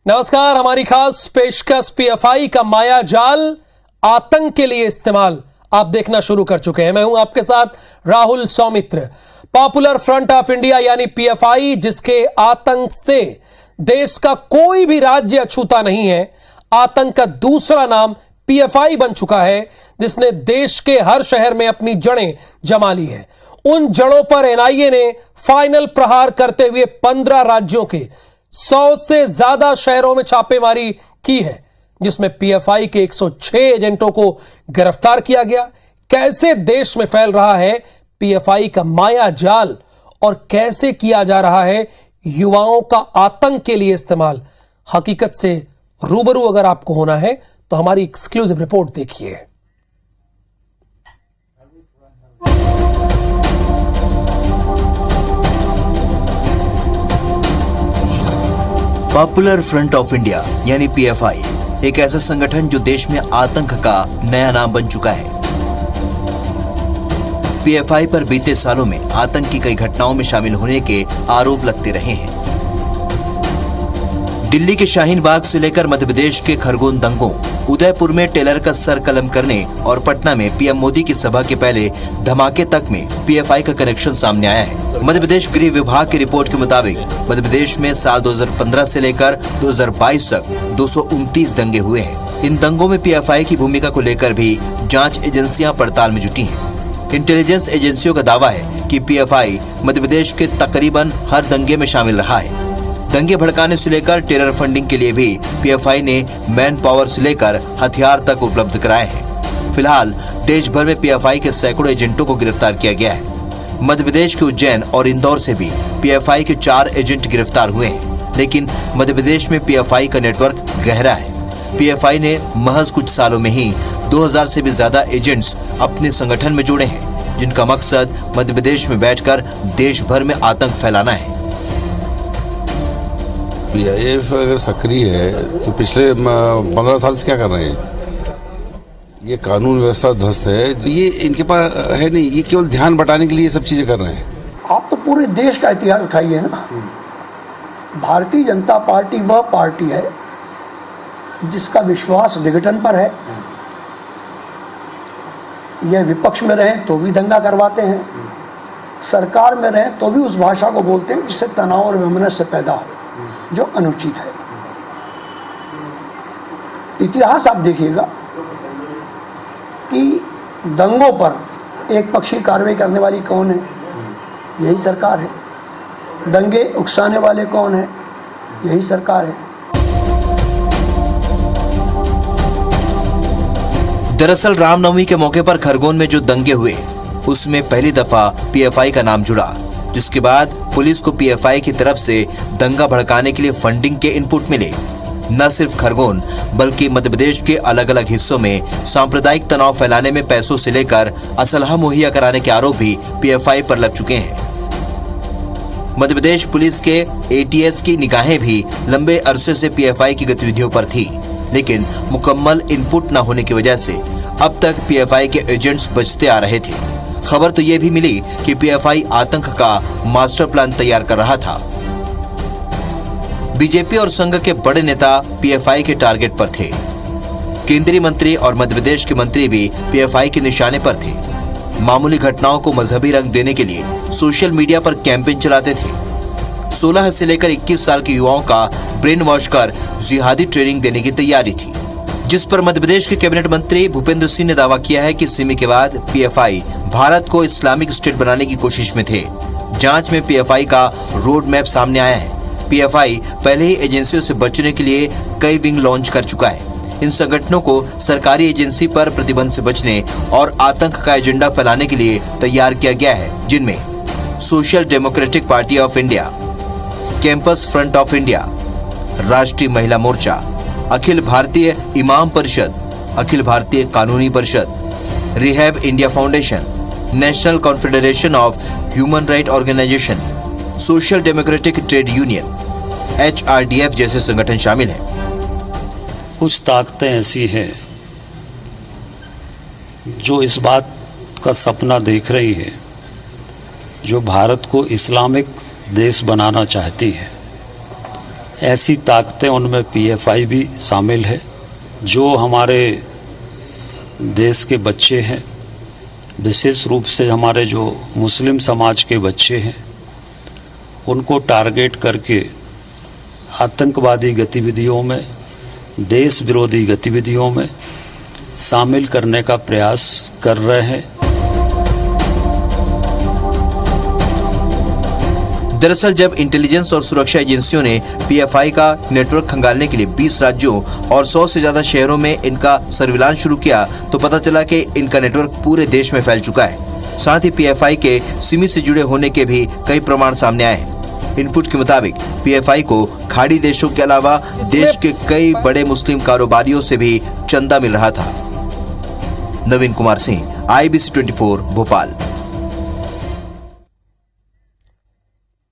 नमस्कार। हमारी खास पेशकश पीएफआई का माया जाल आतंक के लिए इस्तेमाल आप देखना शुरू कर चुके हैं। मैं हूं आपके साथ Rahul Saumitra. Popular front of India यानी पीएफआई, जिसके आतंक से देश का कोई भी राज्य अछूता नहीं है, आतंक का दूसरा नाम पीएफआई बन चुका है, जिसने देश के हर शहर में अपनी जड़ें जमा ली है। उन जड़ों पर एनआईए ने फाइनल प्रहार करते हुए 15 राज्यों के 100 से ज्यादा शहरों में छापेमारी की है, जिसमें पीएफआई के 106 एजेंटों को गिरफ्तार किया गया। कैसे देश में फैल रहा है पीएफआई का माया जाल और कैसे किया जा रहा है युवाओं का आतंक के लिए इस्तेमाल, हकीकत से रूबरू अगर आपको होना है तो हमारी एक्सक्लूसिव रिपोर्ट देखिए। पॉपुलर फ्रंट ऑफ इंडिया यानी पीएफआई एक ऐसा संगठन जो देश में आतंक का नया नाम बन चुका है। पीएफआई पर बीते सालों में आतंक की कई घटनाओं में शामिल होने के आरोप लगते रहे हैं। दिल्ली के शाहीन बाग से लेकर मध्य प्रदेश के खरगोन दंगों, उदयपुर में टेलर का सर कलम करने और पटना में पीएम मोदी की सभा के पहले धमाके तक में पीएफआई का कनेक्शन सामने आया है। मध्य प्रदेश गृह विभाग की रिपोर्ट के मुताबिक मध्य प्रदेश में साल 2015 से लेकर 2022 तक 229 दंगे हुए हैं। इन दंगों में पीएफआई की भूमिका को लेकर भी जांच एजेंसियां पड़ताल में जुटी हैं। इंटेलिजेंस एजेंसियों का दावा है कि पीएफआई मध्य प्रदेश के तकरीबन हर दंगे में शामिल रहा है। दंगे भड़काने से लेकर टेरर फंडिंग के लिए भी पीएफआई ने मैन पावर से लेकर हथियार तक उपलब्ध कराए हैं। फिलहाल देश भर में पीएफआई के सैकड़ों एजेंटों को गिरफ्तार किया गया है। मध्य प्रदेश के उज्जैन और इंदौर से भी पीएफआई के 4 एजेंट गिरफ्तार हुए हैं, लेकिन मध्य प्रदेश में पीएफआई का नेटवर्क गहरा है। पीएफआई ने महज कुछ सालों में ही 2000 से भी ज्यादा एजेंट्स अपने संगठन में जोड़े हैं, जिनका मकसद मध्य प्रदेश में बैठकर देश भर में आतंक फैलाना है। पीआईएफ अगर सक्रिय है तो पिछले 15 साल से क्या कर रहे हैं? ये कानून व्यवस्था ध्वस्त है, तो ये इनके पास है नहीं, ये केवल ध्यान बटाने के लिए ये सब चीजें कर रहे हैं। आप तो पूरे देश का इतिहास उठाइए ना। भारतीय जनता पार्टी वह पार्टी है जिसका विश्वास विघटन पर है। यह विपक्ष में रहें तो भी दंगा करवाते हैं, सरकार में रहें तो भी उस भाषा को बोलते हैं जिससे तनाव और वैमनस्य पैदा हो, जो अनुचित है। इतिहास आप देखिएगा कि दंगों पर एक पक्षीय कार्रवाई करने वाली कौन है? यही सरकार है। दंगे उकसाने वाले कौन है? यही सरकार है। दरअसल रामनवमी के मौके पर खरगोन में जो दंगे हुए उसमें पहली दफा पीएफआई का नाम जुड़ा, जिसके बाद पुलिस को पीएफआई की तरफ से दंगा भड़काने के लिए फंडिंग के इनपुट मिले। न सिर्फ खरगोन बल्कि मध्य प्रदेश के अलग अलग हिस्सों में सांप्रदायिक तनाव फैलाने में पैसों से लेकर असलहा मुहैया कराने के आरोप भी पीएफआई पर लग चुके हैं। मध्य प्रदेश पुलिस के एटीएस की निगाहें भी लंबे अरसे से पीएफआई की गतिविधियों पर थी, लेकिन मुकम्मल इनपुट न होने की वजह से अब तक पीएफआई के एजेंट्स बचते आ रहे थे। खबर तो ये भी मिली कि पीएफआई आतंक का मास्टर प्लान तैयार कर रहा था। बीजेपी और संघ के बड़े नेता पीएफआई के टारगेट पर थे। केंद्रीय मंत्री और मध्य प्रदेश के मंत्री भी पीएफआई के निशाने पर थे। मामूली घटनाओं को मजहबी रंग देने के लिए सोशल मीडिया पर कैंपेन चलाते थे। 16 से लेकर 21 साल के युवाओं का ब्रेन वॉश कर जिहादी ट्रेनिंग देने की तैयारी थी, जिस पर मध्य प्रदेश के कैबिनेट मंत्री भूपेंद्र सिंह ने दावा किया है कि सिमी के बाद पीएफआई भारत को इस्लामिक स्टेट बनाने की कोशिश में थे। जांच में पीएफआई का रोड मैप सामने आया है। पीएफआई पहले ही एजेंसियों से बचने के लिए कई विंग लॉन्च कर चुका है। इन संगठनों को सरकारी एजेंसी पर प्रतिबंध से बचने और आतंक का एजेंडा फैलाने के लिए तैयार किया गया है, जिनमें social democratic party of India, campus front of India, राष्ट्रीय महिला मोर्चा, अखिल भारतीय इमाम परिषद, अखिल Bharatiya Kanooni Parishad, rehab India foundation, national confederation of human right organization, social democratic trade union, HRDF जैसे संगठन शामिल हैं। कुछ ताकतें ऐसी हैं जो इस बात का सपना देख रही है, जो भारत को इस्लामिक देश बनाना चाहती है। ऐसी ताकतें उनमें पीएफआई भी शामिल है, जो हमारे देश के बच्चे हैं, विशेष रूप से हमारे जो मुस्लिम समाज के बच्चे हैं, उनको टारगेट करके आतंकवादी गतिविधियों में, देश विरोधी गतिविधियों में शामिल करने का प्रयास कर रहे हैं। दरअसल जब इंटेलिजेंस और सुरक्षा एजेंसियों ने पीएफआई का नेटवर्क खंगालने के लिए 20 राज्यों और 100 से ज्यादा शहरों में इनका सर्विलांस शुरू किया, तो पता चला कि इनका नेटवर्क पूरे देश में फैल चुका है। साथ ही पीएफआई के सिमी से जुड़े होने के भी कई प्रमाण सामने आए हैं। इनपुट के मुताबिक पीएफआई को खाड़ी देशों के अलावा देश के कई बड़े मुस्लिम कारोबारियों से भी चंदा मिल रहा था। नवीन कुमार सिंह, IBC 24 भोपाल।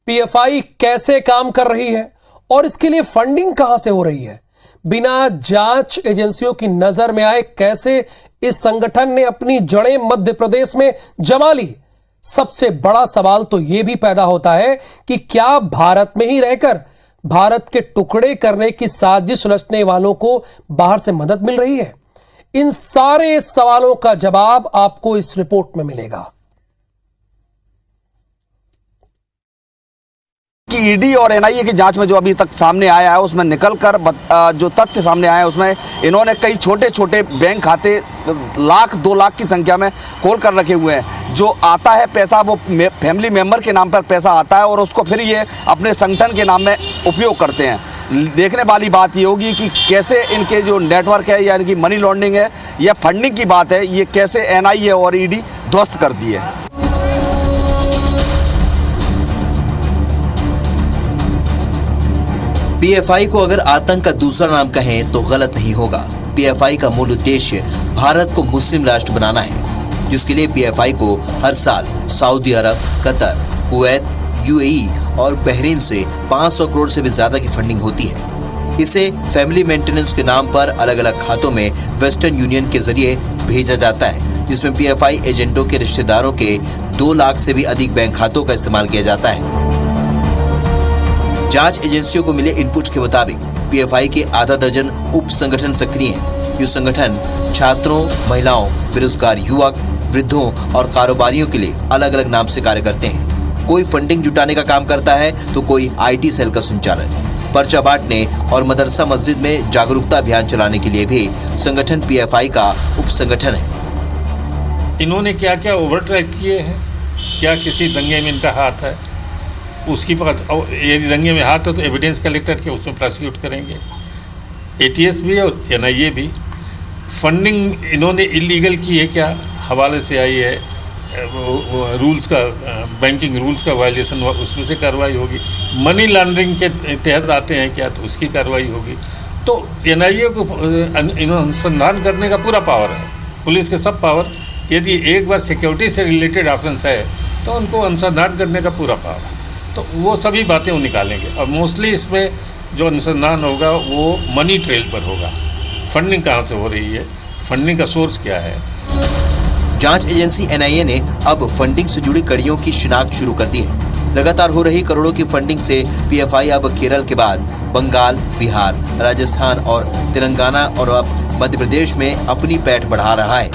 पीएफआई कैसे काम कर रही है और इसके लिए फंडिंग कहां से हो रही है, बिना जांच एजेंसियों की नजर में आए कैसे इस संगठन ने अपनी जड़ें मध्य प्रदेश में जमा ली। सबसे बड़ा सवाल तो यह भी पैदा होता है कि क्या भारत में ही रहकर भारत के टुकड़े करने की साजिश रचने वालों को बाहर से मदद मिल रही है। इन सारे सवालों का जवाब आपको इस रिपोर्ट में मिलेगा। कि ईडी और एनआईए की जांच में जो अभी तक सामने आया है, उसमें निकलकर जो तथ्य सामने आए हैं, उसमें इन्होंने कई छोटे छोटे बैंक खाते लाख 2 लाख की संख्या में खोल कर रखे हुए हैं। जो आता है पैसा वो फैमिली मेंबर के नाम पर पैसा आता है और उसको फिर ये अपने संगठन के नाम में उपयोग करते हैं। देखने वाली बात ये होगी कि कैसे इनके जो नेटवर्क है या इनकी मनी लॉन्ड्रिंग है या फंडिंग की बात है, ये कैसे एनआईए और ईडी ध्वस्त कर दी है। पीएफआई को अगर आतंक का दूसरा नाम कहें तो गलत नहीं होगा। पीएफआई का मूल उद्देश्य भारत को मुस्लिम राष्ट्र बनाना है, जिसके लिए पीएफआई को हर साल सऊदी अरब, कतर, कुवैत, यूएई और बहरीन से 500 करोड़ से भी ज्यादा की फंडिंग होती है। इसे फैमिली मेंटेनेंस के नाम पर अलग अलग खातों में वेस्टर्न यूनियन के जरिए भेजा जाता है, जिसमें पीएफआई एजेंटों के रिश्तेदारों के 2 लाख से भी अधिक बैंक खातों का इस्तेमाल किया जाता है। जांच एजेंसियों को मिले इनपुट के मुताबिक पीएफआई के आधा दर्जन उप संगठन सक्रिय हैं। ये संगठन छात्रों, महिलाओं, बेरोजगार युवक, वृद्धों और कारोबारियों के लिए अलग अलग नाम से कार्य करते हैं। कोई फंडिंग जुटाने का काम करता है तो कोई आईटी सेल का संचालन, पर्चा बांटने और मदरसा मस्जिद में जागरूकता अभियान चलाने के लिए भी संगठन पीएफआई का उप संगठन है। इन्होंने क्या क्या ओवरट्रैक किए हैं, क्या किसी दंगे में इनका हाथ है, उसकी यदि दंगे में हाथ है तो एविडेंस कलेक्ट करके उसमें प्रोसिक्यूट करेंगे। एटीएस भी और एनआईए भी। फंडिंग इन्होंने इलीगल की है क्या, हवाले से आई है, वो रूल्स का, बैंकिंग रूल्स का वायलेशन हुआ, उसमें से कार्रवाई होगी। मनी लॉन्ड्रिंग के तहत आते हैं क्या, तो उसकी कार्रवाई होगी। तो एनआईए को अनुसंधान करने का पूरा पावर है, पुलिस के सब पावर। यदि एक बार सिक्योरिटी से रिलेटेड ऑफेंस है तो उनको अनुसंधान करने का पूरा पावर है। तो वो सभी बातें वो निकालेंगे और मोस्टली इसमें जो अनुसंधान होगा वो मनी ट्रेल पर होगा। फंडिंग कहाँ से हो रही है, फंडिंग का सोर्स क्या है। जांच एजेंसी एनआईए ने अब फंडिंग से जुड़ी कड़ियों की शिनाख्त शुरू कर दी है। लगातार हो रही करोड़ों की फंडिंग से पीएफआई अब केरल के बाद बंगाल, बिहार, राजस्थान और तेलंगाना और अब मध्य प्रदेश में अपनी पैठ बढ़ा रहा है।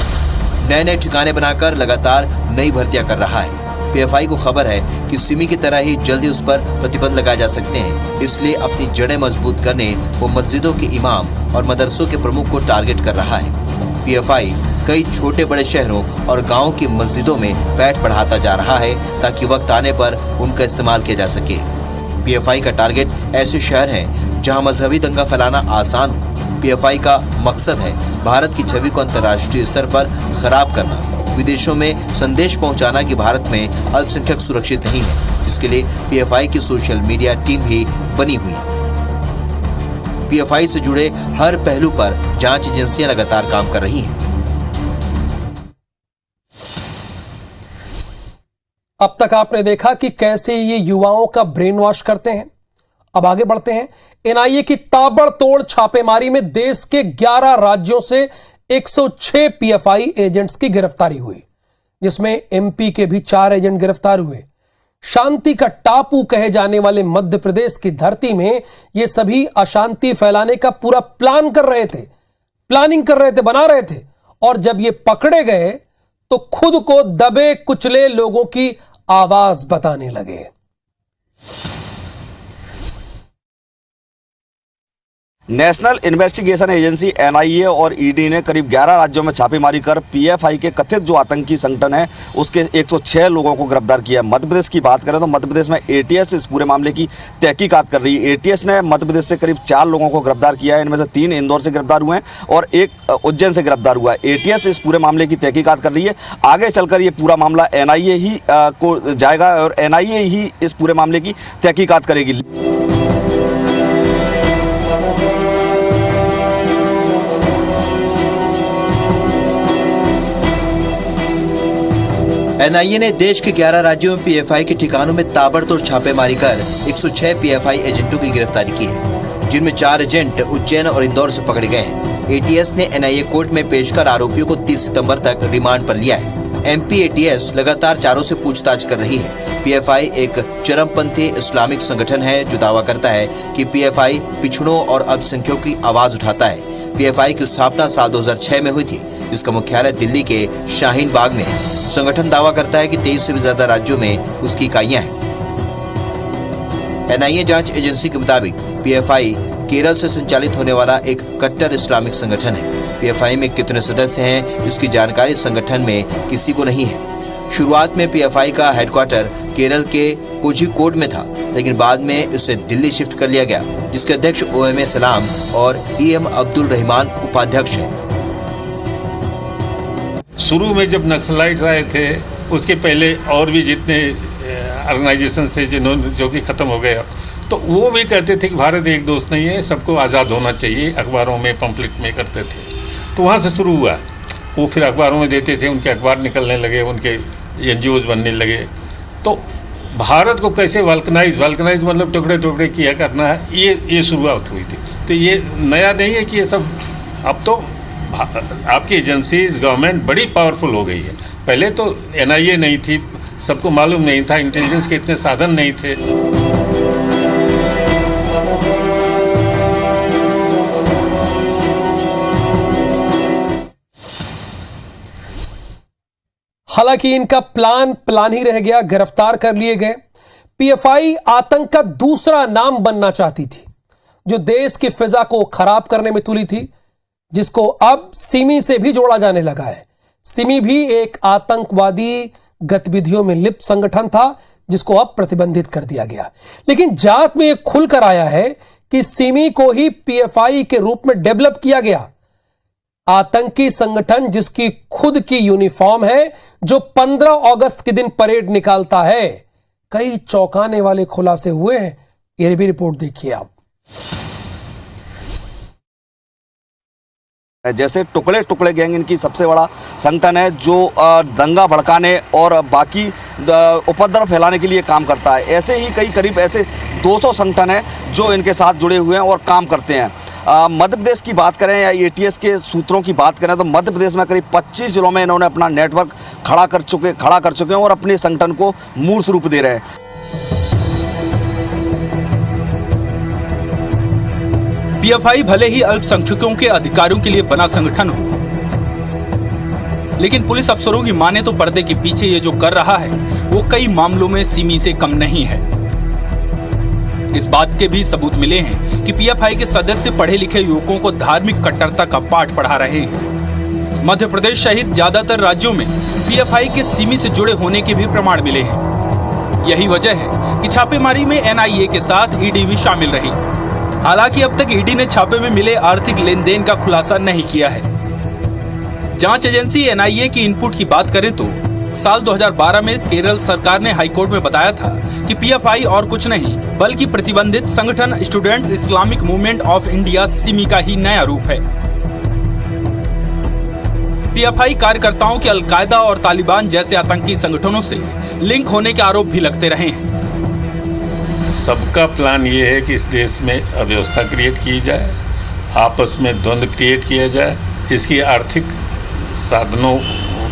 नए नए ठिकाने बनाकर लगातार नई भर्तियां कर रहा है। पीएफआई को खबर है कि सिमी की तरह ही जल्दी उस पर प्रतिबंध लगाए जा सकते हैं, इसलिए अपनी जड़ें मजबूत करने वो मस्जिदों के इमाम और मदरसों के प्रमुख को टारगेट कर रहा है। पीएफआई कई छोटे बड़े शहरों और गांवों की मस्जिदों में पैठ बढ़ाता जा रहा है ताकि वक्त आने पर उनका इस्तेमाल किया जा सके। पीएफआई का टारगेट ऐसे शहर हैं जहां मजहबी दंगा फैलाना आसान हो। पीएफआई का मकसद है भारत की छवि को अंतर्राष्ट्रीय स्तर पर खराब करना, विदेशों में संदेश पहुंचाना कि भारत में अल्पसंख्यक सुरक्षित नहीं है, जिसके लिए पीएफआई की सोशल मीडिया टीम भी बनी हुई है। पीएफआई से जुड़े हर पहलू पर जांच एजेंसियां लगातार काम कर रही हैं। अब तक आपने देखा कि कैसे ये युवाओं का ब्रेन वॉश करते हैं। अब आगे बढ़ते हैं। एनआईए की ताबड़तोड़ छापेमारी में देश के 11 राज्यों से 106 पीएफआई एजेंट्स की गिरफ्तारी हुई, जिसमें एमपी के भी 4 एजेंट गिरफ्तार हुए। शांति का टापू कहे जाने वाले मध्य प्रदेश की धरती में ये सभी अशांति फैलाने का पूरा प्लान कर रहे थे, प्लानिंग कर रहे थे, बना रहे थे। और जब ये पकड़े गए तो खुद को दबे कुचले लोगों की आवाज बताने लगे। नेशनल इन्वेस्टिगेशन एजेंसी एनआईए और ईडी ने करीब 11 राज्यों में छापेमारी कर पीएफआई के कथित जो आतंकी संगठन है उसके 106 लोगों को गिरफ्तार किया है। मध्य प्रदेश की बात करें तो मध्य प्रदेश में एटीएस इस पूरे मामले की तहकीकात कर रही है। एटीएस ने मध्य प्रदेश से करीब 4 लोगों को गिरफ्तार किया है। इनमें से 3 इंदौर से गिरफ्तार हुए हैं और 1 उज्जैन से गिरफ्तार हुआ है। एटीएस इस पूरे मामले की तहकीकात कर रही है। आगे चलकर ये पूरा मामला एनआईए ही को जाएगा और एनआईए ही इस पूरे मामले की तहकीकात करेगी। एनआईए ने देश के 11 राज्यों में पीएफआई के ठिकानों में ताबड़तोड़ छापेमारी कर 106 पीएफआई एजेंटों की गिरफ्तारी की है, जिनमें 4 एजेंट उज्जैन और इंदौर से पकड़े गए हैं। एटीएस ने एनआईए कोर्ट में पेश कर आरोपियों को 30 सितंबर तक रिमांड पर लिया है। एमपी एटीएस लगातार चारों से पूछताछ कर रही है। पीएफआई एक चरमपंथी इस्लामिक संगठन है जो दावा करता है कि पीएफआई पिछड़ों और अल्पसंख्यकों की आवाज उठाता है। पीएफआई की स्थापना साल 2006 में हुई थी, जिसका मुख्यालय दिल्ली के शाहीन बाग में है। संगठन दावा करता है कि 23 से भी ज्यादा राज्यों में उसकी इकाइयां हैं। एनआईए जांच एजेंसी के मुताबिक पीएफआई केरल से संचालित होने वाला एक कट्टर इस्लामिक संगठन है। पीएफआई में कितने सदस्य हैं इसकी जानकारी संगठन में किसी को नहीं है। शुरुआत में पीएफआई का हेडक्वार्टर केरल के कोझिकोड में था, लेकिन बाद में इसे दिल्ली शिफ्ट कर लिया गया, जिसके अध्यक्ष ओएमए सलाम और ईएम अब्दुल रहमान उपाध्यक्ष हैं। शुरू में जब नक्सलाइट्स आए थे उसके पहले और भी जितने ऑर्गेनाइजेशन से जो कि ख़त्म हो गए, तो वो भी कहते थे कि भारत एक दोस्त नहीं है, सबको आज़ाद होना चाहिए। अखबारों में पम्पलेट में करते थे, तो वहाँ से शुरू हुआ। वो फिर अखबारों में देते थे, उनके अखबार निकलने लगे, उनके एनजीओज बनने लगे। तो भारत को कैसे वल्कनाइज मतलब टुकड़े टुकड़े किया करना है, ये शुरुआत हुई थी। तो ये नया नहीं है कि ये सब, अब तो आपकी एजेंसीज गवर्नमेंट बड़ी पावरफुल हो गई है। पहले तो एनआईए नहीं थी, सबको मालूम नहीं था, इंटेलिजेंस के इतने साधन नहीं थे। हालांकि इनका प्लान ही रह गया, गिरफ्तार कर लिए गए। पीएफआई आतंक का दूसरा नाम बनना चाहती थी, जो देश की फिजा को खराब करने में तुली थी, जिसको अब सिमी से भी जोड़ा जाने लगा है। सिमी भी एक आतंकवादी गतिविधियों में लिप्त संगठन था, जिसको अब प्रतिबंधित कर दिया गया। लेकिन जांच में यह खुलकर आया है कि सिमी को ही पीएफआई के रूप में डेवलप किया गया। आतंकी संगठन जिसकी खुद की यूनिफॉर्म है, जो 15 अगस्त के दिन परेड निकालता है। कई चौंकाने वाले खुलासे हुए हैं, ये भी रिपोर्ट देखिए आप। जैसे टुकड़े टुकड़े गैंग इनकी सबसे बड़ा संगठन है, जो दंगा भड़काने और बाकी उपद्रव फैलाने के लिए काम करता है। ऐसे ही करीब ऐसे 200 संगठन हैं जो इनके साथ जुड़े हुए हैं और काम करते हैं। मध्य प्रदेश की बात करें या एटीएस के सूत्रों की बात करें तो मध्य प्रदेश में करीब 25 जिलों में इन्होंने अपना नेटवर्क खड़ा कर चुके हैं और अपने संगठन को मूर्त रूप दे रहे हैं। पीएफआई भले ही अल्पसंख्यकों के अधिकारों के लिए बना संगठन हो, लेकिन पुलिस अफसरों की माने तो पर्दे के पीछे ये जो कर रहा है वो कई मामलों में सिमी से कम नहीं है। इस बात के भी सबूत मिले हैं कि पीएफआई के सदस्य पढ़े लिखे युवकों को धार्मिक कट्टरता का पाठ पढ़ा रहे हैं। मध्य प्रदेश सहित ज्यादातर राज्यों में पीएफआई के सिमी से जुड़े होने के भी प्रमाण मिले हैं। यही वजह है कि छापेमारी में एनआईए के साथ ईडी भी शामिल रही। हालांकि अब तक ईडी ने छापे में मिले आर्थिक लेन देन का खुलासा नहीं किया है। जांच एजेंसी एनआईए की इनपुट की बात करें तो साल 2012 में केरल सरकार ने हाईकोर्ट में बताया था कि पीएफआई और कुछ नहीं बल्कि प्रतिबंधित संगठन students Islamic movement of India Simi का ही नया रूप है। पीएफआई कार्यकर्ताओं के अलकायदा और तालिबान जैसे आतंकी संगठनों से लिंक होने के आरोप भी लगते रहे हैं। सबका प्लान ये है कि इस देश में अव्यवस्था क्रिएट की जाए, आपस में द्वंद्व क्रिएट किया जाए, इसकी आर्थिक साधनों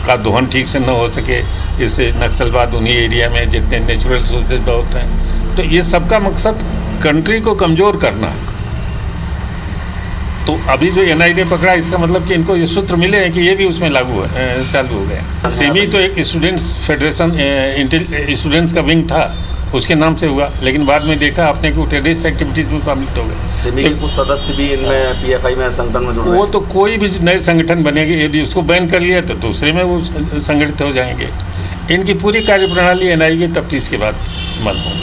का दोहन ठीक से न हो सके, इससे नक्सलवाद उन्हीं एरिया में जितने नेचुरल रिसोर्सेज बहुत हैं, तो ये सबका मकसद कंट्री को कमज़ोर करना है। तो अभी जो NIA ने पकड़ा, इसका मतलब कि इनको ये सूत्र मिले हैं कि ये भी उसमें लागू है, चालू हो गए। सिमी तो एक स्टूडेंट्स फेडरेशन स्टूडेंट्स का विंग था, उसके नाम से हुआ, लेकिन बाद में देखा आपने कि टेररिस्ट एक्टिविटीज में शामिल हो गए। सिमी के कुछ सदस्य भी इनमें PFI में संगठन में जुड़ रहे हैं। वो तो कोई भी नए संगठन बनेगी, यदि उसको बैन कर लिया तो दूसरे में वो संगठित हो जाएंगे। इनकी पूरी कार्यप्रणाली NIA की तफ्तीश के बाद मालूम होगी।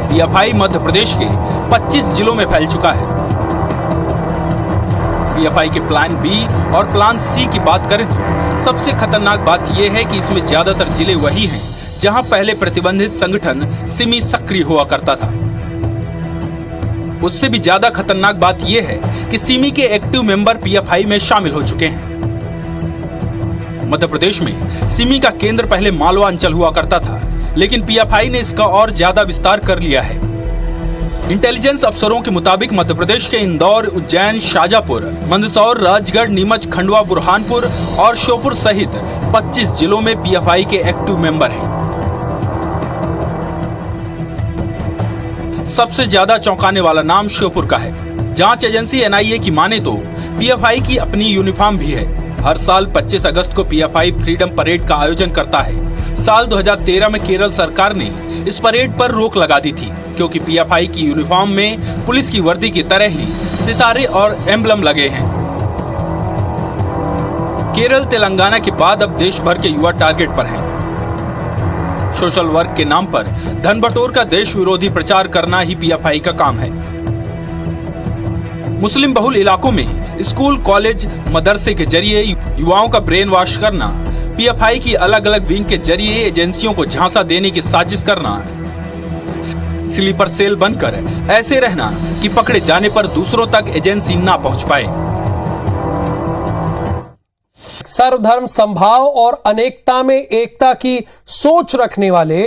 PFI मध्य प्रदेश के 25 जिलों में फैल चुका है। PFI के प्लान B और प्लान C की बात करें तो सबसे खतरनाक बात यह है कि इसमें ज्यादातर जिले वही हैं जहां पहले प्रतिबंधित संगठन सिमी सक्रिय हुआ करता था। उससे भी ज्यादा खतरनाक बात यह है कि सिमी के एक्टिव मेंबर PFI में शामिल हो चुके हैं। मध्य प्रदेश में सिमी का केंद्र पहले मालवा अंचल हुआ करता था, लेकिन PFI ने इसका और ज्यादा विस्तार कर लिया है। इंटेलिजेंस अफसरों के मुताबिक मध्य प्रदेश के इंदौर, उज्जैन, शाजापुर, मंदसौर, राजगढ़, नीमच, खंडवा, बुरहानपुर और श्योपुर सहित 25 जिलों में PFI के एक्टिव मेंबर हैं। सबसे ज्यादा चौंकाने वाला नाम श्योपुर का है। जांच एजेंसी NIA की माने तो PFI की अपनी यूनिफॉर्म भी है। हर साल 25 अगस्त को PFI फ्रीडम परेड का आयोजन करता है। साल 2013 में केरल सरकार ने इस परेड पर रोक लगा दी थी, क्योंकि PFI की यूनिफॉर्म में पुलिस की वर्दी की तरह ही सितारे और एम्बलम लगे हैं। केरल, तेलंगाना के बाद अब देश भर के युवा टारगेट पर हैं। सोशल वर्क के नाम पर धन बटोर का देश विरोधी प्रचार करना ही PFI का काम है। मुस्लिम बहुल इलाकों में स्कूल, कॉलेज, मदरसे के जरिए युवाओं का ब्रेन वॉश करना, PFI की अलग अलग विंग के जरिए एजेंसियों को झांसा देने की साजिश करना, स्लीपर सेल बनकर ऐसे रहना कि पकड़े जाने पर दूसरों तक एजेंसी ना पहुंच पाए। सर्वधर्म समभाव और अनेकता में एकता की सोच रखने वाले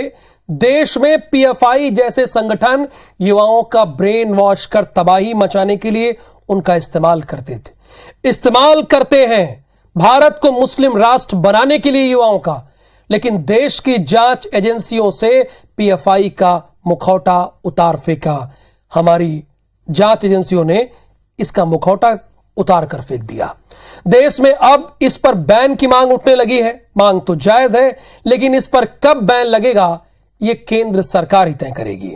देश में PFI जैसे संगठन युवाओं का ब्रेन वॉश कर तबाही मचाने के लिए उनका इस्तेमाल करते थे, इस्तेमाल करते हैं भारत को मुस्लिम राष्ट्र बनाने के लिए युवाओं का। लेकिन देश की जांच एजेंसियों से PFI का मुखौटा उतार फेंका। हमारी जांच एजेंसियों ने इसका मुखौटा उतार कर फेंक दिया। देश में अब इस पर बैन की मांग उठने लगी है। मांग तो जायज है, लेकिन इस पर कब बैन लगेगा यह केंद्र सरकार ही तय करेगी।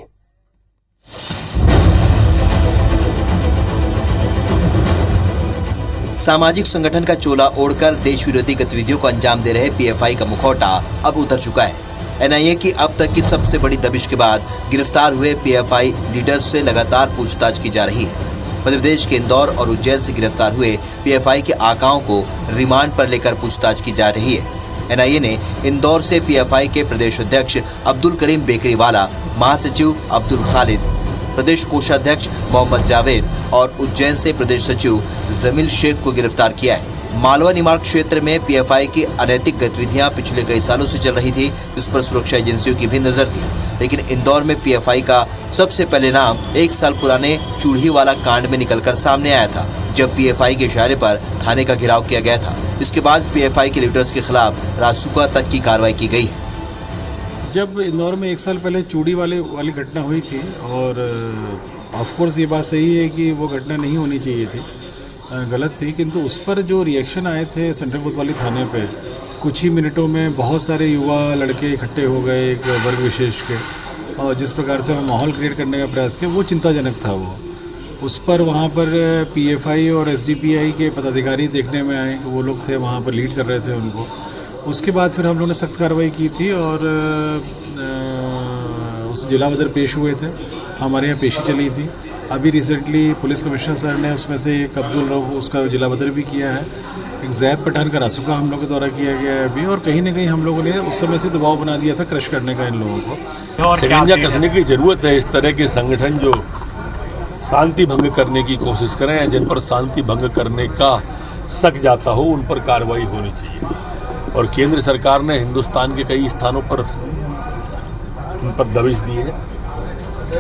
सामाजिक संगठन का चोला ओढ़कर देश विरोधी गतिविधियों को अंजाम दे रहे PFI का मुखौटा अब उतर चुका है। NIA की अब तक की सबसे बड़ी दबिश के बाद गिरफ्तार हुए PFI लीडर्स से लगातार पूछताछ की जा रही है। मध्य प्रदेश के इंदौर और उज्जैन से गिरफ्तार हुए PFI के आकाओं को रिमांड पर लेकर पूछताछ की जा रही है। NIA ने इंदौर से PFI के प्रदेश अध्यक्ष अब्दुल करीम बेकरीवाला, महासचिव अब्दुल खालिद, प्रदेश कोषाध्यक्ष मोहम्मद जावेद और उज्जैन से प्रदेश सचिव जमील शेख को गिरफ्तार किया है। मालवा निमाड़ क्षेत्र में PFI की अनैतिक गतिविधियां पिछले कई सालों से चल रही थी, जिस पर सुरक्षा एजेंसियों की भी नजर थी। लेकिन इंदौर में PFI का सबसे पहले नाम 1 साल पुराने चूड़ीवाला कांड में निकलकर सामने आया था, जब PFI के इशारे पर थाने का घेराव किया गया था। इसके बाद PFI के लीडर्स के खिलाफ रासुका तक की कार्रवाई की गई। जब इंदौर में 1 साल पहले चूड़ी वाली घटना हुई थी, और ऑफकोर्स ये बात सही है कि वो घटना नहीं होनी चाहिए थी, गलत थी, किंतु उस पर जो रिएक्शन आए थे सेंट्रल कोतवाली थाने पे, कुछ ही मिनटों में बहुत सारे युवा लड़के इकट्ठे हो गए एक वर्ग विशेष के, और जिस प्रकार से माहौल क्रिएट करने का प्रयास किया वो चिंताजनक था। उस पर वहाँ पर PFI और SDPI के पदाधिकारी देखने में आए, वो लोग थे वहाँ पर लीड कर रहे थे उनको। उसके बाद फिर हम लोगों ने सख्त कार्रवाई की थी और उस जिला बदर पेश हुए थे, हमारे यहाँ पेशी चली थी। अभी रिसेंटली पुलिस कमिश्नर सर ने उसमें से एक अब्दुल रऊफ उसका जिला बदर भी किया है। एक जैद पठान का रासुका हम लोग के द्वारा किया गया है अभी, और कहीं ना कहीं हम लोगों ने उस समय से दबाव बना दिया था क्रश करने का इन लोगों को। शिकंजा कसने की जरूरत है। इस तरह के संगठन जो शांति भंग करने की कोशिश करें, जिन पर शांति भंग करने का शक जाता हो, उन पर कार्रवाई होनी चाहिए। और केंद्र सरकार ने हिंदुस्तान के कई स्थानों पर उन पर दबिश दी है।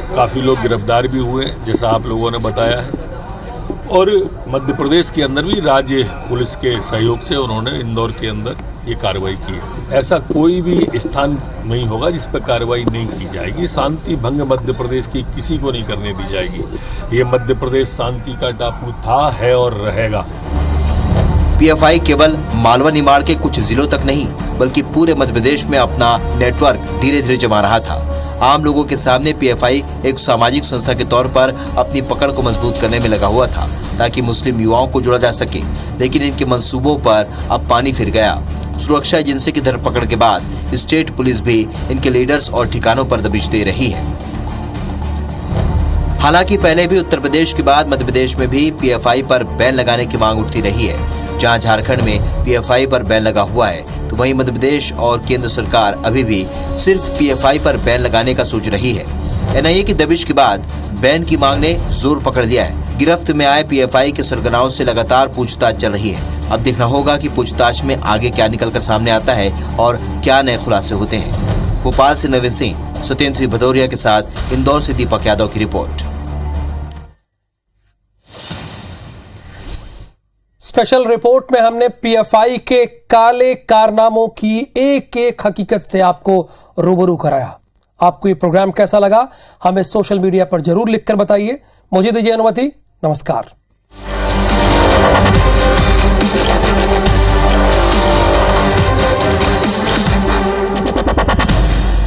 काफ़ी लोग गिरफ्तार भी हुए, जैसा आप लोगों ने बताया है। और मध्य प्रदेश के अंदर भी राज्य पुलिस के सहयोग से उन्होंने इंदौर के अंदर ये कार्रवाई की है। ऐसा कोई भी स्थान नहीं होगा जिस पर कार्रवाई नहीं की जाएगी। शांति भंग मध्य प्रदेश की किसी को नहीं करने दी जाएगी। ये मध्य प्रदेश शांति का टापू था, है और रहेगा। पीएफआई केवल मालवा निमाड़ के कुछ जिलों तक नहीं बल्कि पूरे मध्य प्रदेश में अपना नेटवर्क धीरे धीरे जमा रहा था। आम लोगों के सामने पीएफआई एक सामाजिक संस्था के तौर पर अपनी पकड़ को मजबूत करने में लगा हुआ था ताकि मुस्लिम युवाओं को जोड़ा जा सके, लेकिन इनके मंसूबों पर अब पानी फिर गया। सुरक्षा एजेंसी की धरपकड़ के बाद स्टेट पुलिस भी इनके लीडर्स और ठिकानों पर दबिश दे रही है। हालांकि पहले भी उत्तर प्रदेश के बाद मध्य प्रदेश में भी पीएफआई पर बैन लगाने की मांग उठती रही है। जहां झारखंड में पीएफआई पर बैन लगा हुआ है तो वहीं मध्य प्रदेश और केंद्र सरकार अभी भी सिर्फ पीएफआई पर बैन लगाने का सोच रही है। एनआईए की दबिश के बाद बैन की मांग ने जोर पकड़ लिया है। गिरफ्त में आए पीएफआई के सरगनाओं से लगातार पूछताछ चल रही है। अब देखना होगा कि पूछताछ में आगे क्या निकलकर सामने आता है और क्या नए खुलासे होते हैं। भोपाल से नवीन सिंह, सत्येंद्र सिंह भदौरिया के साथ इंदौर से दीपक यादव की रिपोर्ट। स्पेशल रिपोर्ट में हमने पीएफआई के काले कारनामों की एक एक हकीकत से आपको रूबरू कराया। आपको ये प्रोग्राम कैसा लगा हमें सोशल मीडिया पर जरूर लिखकर बताइए। मुझे दीजिए अनुमति। नमस्कार।